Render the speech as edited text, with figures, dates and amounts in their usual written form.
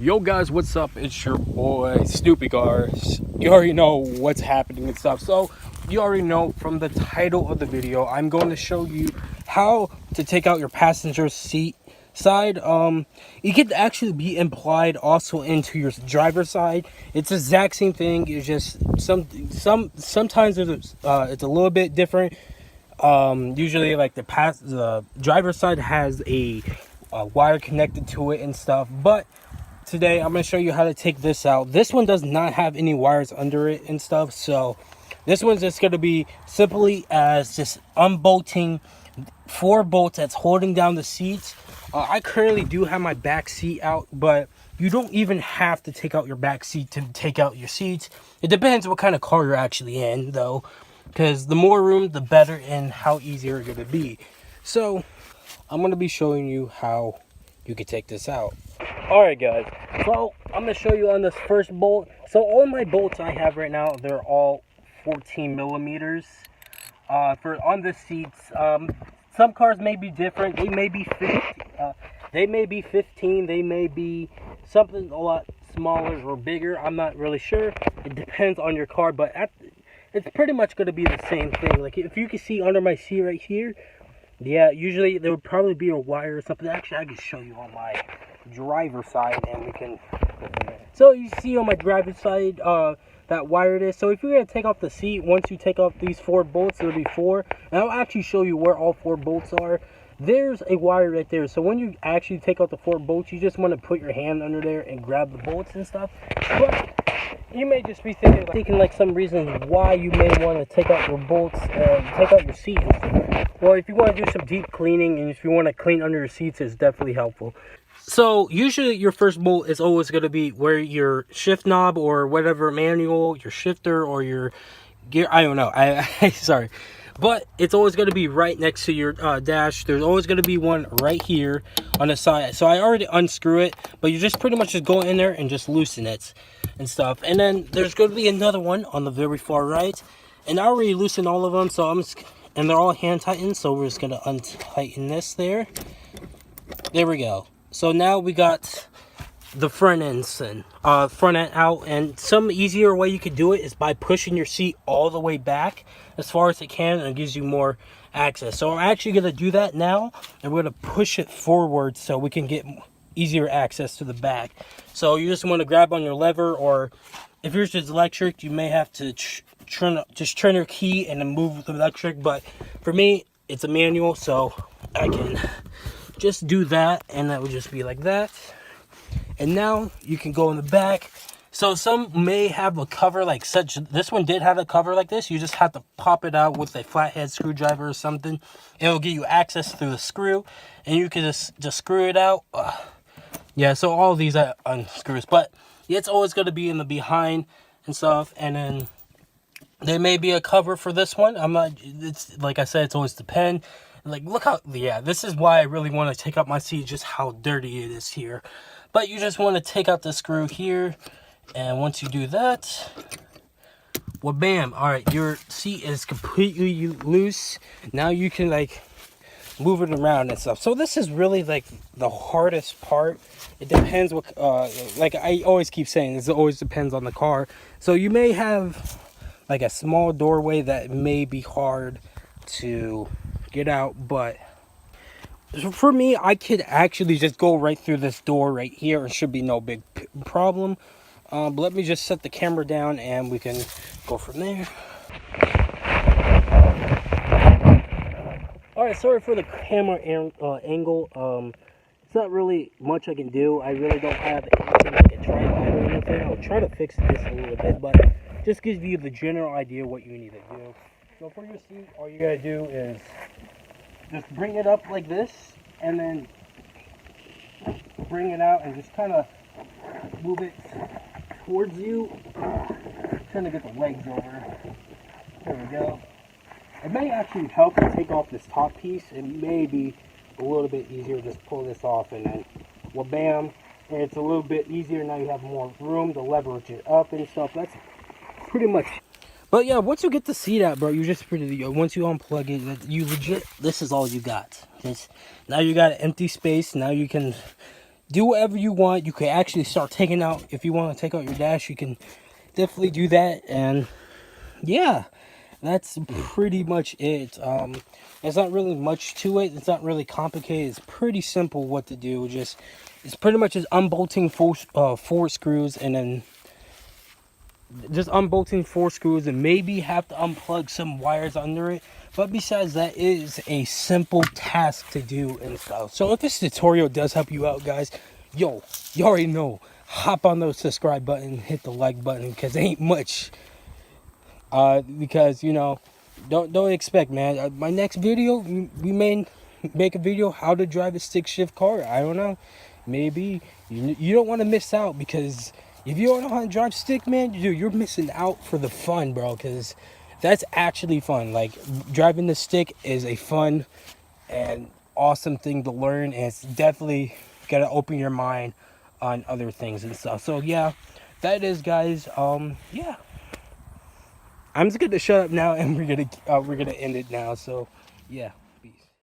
Yo guys, what's up? It's your boy Snoopy Cars. You already know what's happening and stuff. So you already know from the title of the video, I'm going to show you how to take out your passenger seat side. It could actually be implied also into your driver's side. It's the exact same thing. It's just sometimes it's a little bit different. Usually like the driver's side has a wire connected to it and stuff, but today I'm going to show you how to take this out. This one does not have any wires under it and stuff, so this one's just going to be simply as just unbolting 4 bolts that's holding down the seats. I currently do have my back seat out, but you don't even have to take out your back seat to take out your seats. It depends what kind of car you're actually in though, because the more room the better and how easier it's going to be. So I'm going to be showing you how you can take this out. Alright guys, so I'm going to show you on this first bolt. So all my bolts I have right now, they're all 14 millimeters for on the seats. Some cars may be different. They may be 15, they may be something a lot smaller or bigger. I'm not really sure. It depends on your car, but it's pretty much going to be the same thing. Like if you can see under my seat right here, yeah, usually there would probably be a wire or something. Actually, I can show you on my driver's side and we can go from there. So you see on my driver's side that wire it is. So if you're going to take off the seat, once you take off these 4 bolts, there'll be 4. And I'll actually show you where all 4 bolts are. There's a wire right there. So when you actually take out the 4 bolts, you just want to put your hand under there and grab the bolts and stuff. But you may just be thinking like some reason why you may want to take out your bolts and take out your seats. Well, if you want to do some deep cleaning and if you want to clean under your seats, it's definitely helpful. So usually your first bolt is always going to be where your shift knob or whatever manual, your shifter or your gear, I don't know, sorry. But it's always going to be right next to your dash. There's always going to be one right here on the side. So I already unscrew it, but you just pretty much just go in there and just loosen it and stuff. And then there's going to be another one on the very far right. And I already loosened all of them, so and they're all hand tightened. So we're just going to untighten this there. There we go. So now we got the front end out, and some easier way you could do it is by pushing your seat all the way back as far as it can, and it gives you more access. So I'm actually going to do that now, and we're going to push it forward so we can get easier access to the back. So you just want to grab on your lever, or if yours is electric, you may have to turn your key and then move the electric, but for me it's a manual, so I can just do that, and that would just be like that. And now you can go in the back. So some may have a cover like such. This one did have a cover like this. You just have to pop it out with a flathead screwdriver or something. It'll give you access through the screw, and you can just screw it out. Yeah, so all of these are unscrews, but it's always going to be in the behind and stuff. And then there may be a cover for this one. It's like I said, it's always depend. Like, look how, yeah, this is why I really want to take out my seat, just how dirty it is here. But you just want to take out the screw here, and once you do that, well, bam, all right, your seat is completely loose. Now you can, like, move it around and stuff. So this is really, like, the hardest part. It depends what, like I always keep saying, it always depends on the car. So you may have, like, a small doorway that may be hard to get out, but for me, I could actually just go right through this door right here. It should be no big problem. But let me just set the camera down and we can go from there. Alright, sorry for the camera angle. It's not really much I can do. I really don't have anything like a tripod or anything. I'll try to fix this a little bit, but just gives you the general idea what you need to do. So for your seat, all you gotta do is just bring it up like this, and then bring it out and just kind of move it towards you. Trying to get the legs over. There we go. It may actually help to take off this top piece. It may be a little bit easier. Just pull this off, and then, well, bam. And it's a little bit easier. Now you have more room to leverage it up and stuff. That's pretty much. But yeah, once you get the seat out, bro, you just once you unplug it, you legit, this is all you got. Now you got an empty space. Now you can do whatever you want. You can actually start taking out, if you want to take out your dash, you can definitely do that. And yeah, that's pretty much it. There's not really much to it. It's not really complicated. It's pretty simple what to do. It's pretty much just unbolting four screws, and then just unbolting 4 screws, and maybe have to unplug some wires under it. But besides that, it is a simple task to do and stuff. So if this tutorial does help you out, guys, yo, you already know, hop on the subscribe button, hit the like button, because it ain't much. Because, you know, don't expect, man. My next video, we may make a video how to drive a stick shift car. I don't know. Maybe you don't want to miss out, because if you don't know how to drive stick, man, dude, you're missing out for the fun, bro. Because that's actually fun. Like, driving the stick is a fun and awesome thing to learn, and it's definitely gonna open your mind on other things and stuff. So yeah, that is, guys. Yeah, I'm just gonna shut up now, and we're gonna end it now. So yeah.